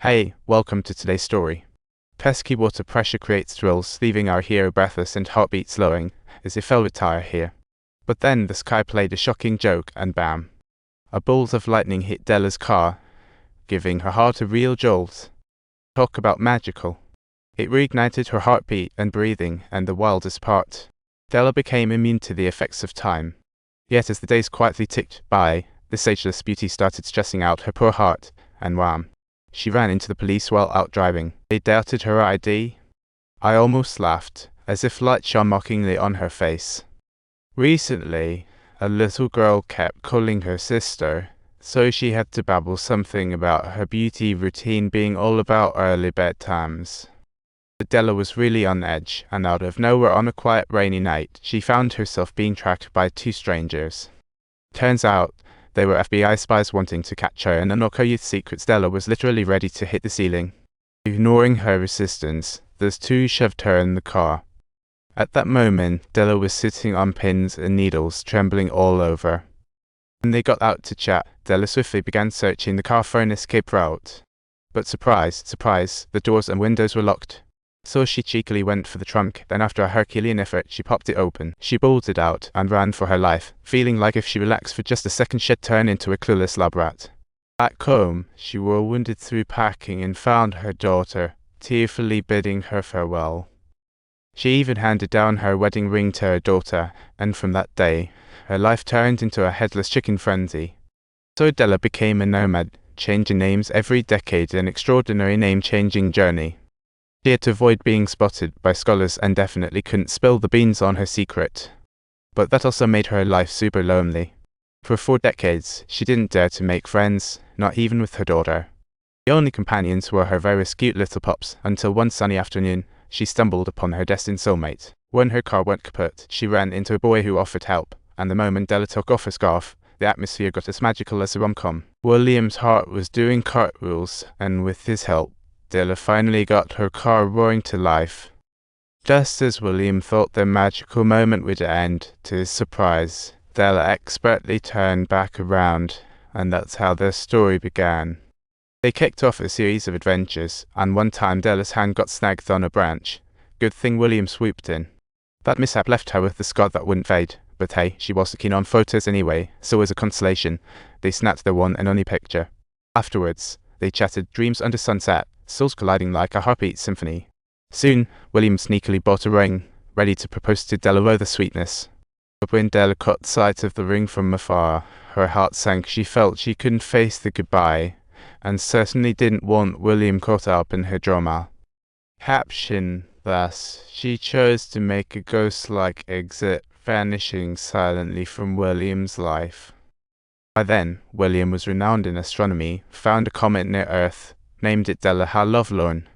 Hey, welcome to today's story. Pesky water pressure creates thrills, leaving our hero breathless and heartbeat slowing, as if fell retire here. But then the sky played a shocking joke, and bam! A bolt of lightning hit Della's car, giving her heart a real jolt. Talk about magical. It reignited her heartbeat and breathing, and the wildest part, Della became immune to the effects of time. Yet as the days quietly ticked by, this ageless beauty started stressing out her poor heart, and wham! She ran into the police while out driving. They doubted her ID. I almost laughed, as if light shone mockingly on her face. Recently, a little girl kept calling her sister, so she had to babble something about her beauty routine being all about early bedtimes. But Della was really on edge, and out of nowhere on a quiet rainy night, she found herself being tracked by two strangers. Turns out, they were FBI spies wanting to catch her and unlock her youth secrets. Della was literally ready to hit the ceiling. Ignoring her resistance, the two shoved her in the car. At that moment, Della was sitting on pins and needles, trembling all over. When they got out to chat, Della swiftly began searching the car for an escape route. But surprise, surprise, the doors and windows were locked. So she cheekily went for the trunk, then after a Herculean effort, she popped it open. She bolted out and ran for her life, feeling like if she relaxed for just a second she'd turn into a clueless lab rat. Back home, she whirlwinded through packing and found her daughter, tearfully bidding her farewell. She even handed down her wedding ring to her daughter, and from that day, her life turned into a headless chicken frenzy. So Della became a nomad, changing names every decade, an extraordinary name-changing journey. She had to avoid being spotted by scholars and definitely couldn't spill the beans on her secret. But that also made her life super lonely. For 4 decades, she didn't dare to make friends, not even with her daughter. The only companions were her various cute little pups, until one sunny afternoon, she stumbled upon her destined soulmate. When her car went kaput, she ran into a boy who offered help, and the moment Della took off her scarf, the atmosphere got as magical as a rom-com. William's heart was doing cartwheels, and with his help, Della finally got her car roaring to life. Just as William thought the magical moment would end, to his surprise, Della expertly turned back around, and that's how their story began. They kicked off a series of adventures, and one time Della's hand got snagged on a branch. Good thing William swooped in. That mishap left her with the scar that wouldn't fade, but hey, she wasn't keen on photos anyway, so as a consolation, they snapped their one and only picture. Afterwards, they chatted dreams under sunset, souls colliding like a heartbeat symphony. Soon, William sneakily bought a ring, ready to propose to Della with the sweetness. But when Della caught sight of the ring from afar, her heart sank. She felt she couldn't face the goodbye, and certainly didn't want William caught up in her drama. Caption: thus, she chose to make a ghost-like exit, vanishing silently from William's life. By then, William was renowned in astronomy, found a comet near Earth, named it Della. How lovelorn.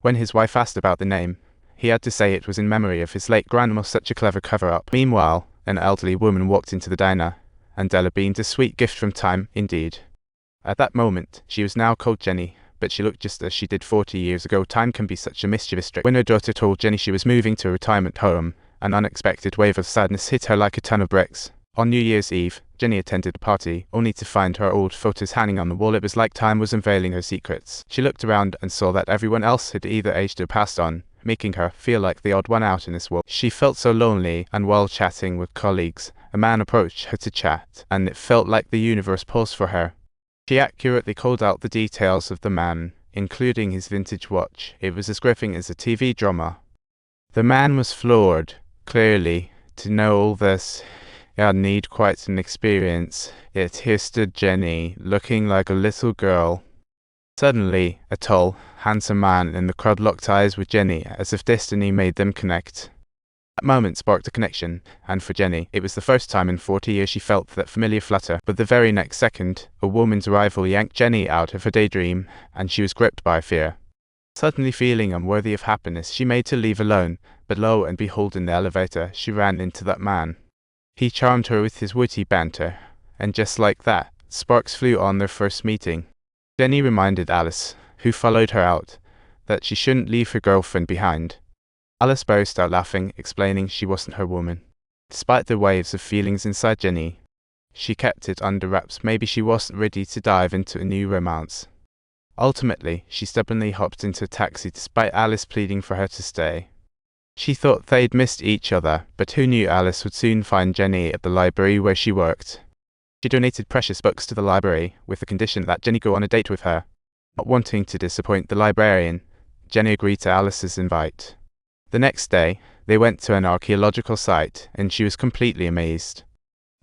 When his wife asked about the name, he had to say it was in memory of his late grandma. Such a clever cover-up. Meanwhile, an elderly woman walked into the diner, and Della beamed a sweet gift from time, indeed. At that moment, she was now called Jenny, but she looked just as she did 40 years ago. Time can be such a mischievous trick. When her daughter told Jenny she was moving to a retirement home, an unexpected wave of sadness hit her like a ton of bricks. On New Year's Eve, Jenny attended a party, only to find her old photos hanging on the wall. It was like time was unveiling her secrets. She looked around and saw that everyone else had either aged or passed on, making her feel like the odd one out in this world. She felt so lonely, and while chatting with colleagues, a man approached her to chat, and it felt like the universe paused for her. She accurately called out the details of the man, including his vintage watch. It was as gripping as a TV drama. The man was floored. Clearly, to know all this, I'd need quite an experience. Yet here stood Jenny, looking like a little girl. Suddenly, a tall, handsome man in the crowd locked eyes with Jenny, as if destiny made them connect. That moment sparked a connection, and for Jenny, it was the first time in 40 years she felt that familiar flutter. But the very next second, a woman's arrival yanked Jenny out of her daydream, and she was gripped by fear. Suddenly feeling unworthy of happiness, she made to leave alone, but lo and behold, in the elevator, she ran into that man. He charmed her with his witty banter, and just like that, sparks flew on their first meeting. Jenny reminded Alice, who followed her out, that she shouldn't leave her girlfriend behind. Alice burst out laughing, explaining she wasn't her woman. Despite the waves of feelings inside Jenny, she kept it under wraps. Maybe she wasn't ready to dive into a new romance. Ultimately, she stubbornly hopped into a taxi despite Alice pleading for her to stay. She thought they'd missed each other, but who knew Alice would soon find Jenny at the library where she worked. She donated precious books to the library, with the condition that Jenny go on a date with her. Not wanting to disappoint the librarian, Jenny agreed to Alice's invite. The next day, they went to an archaeological site, and she was completely amazed.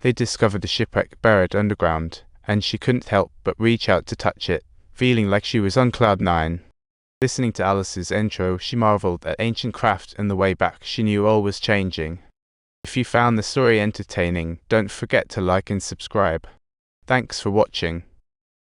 They discovered the shipwreck buried underground, and she couldn't help but reach out to touch it, feeling like she was on cloud nine. Listening to Alice's intro, she marveled at ancient craft and the way back she knew all was changing. If you found the story entertaining, don't forget to like and subscribe. Thanks for watching.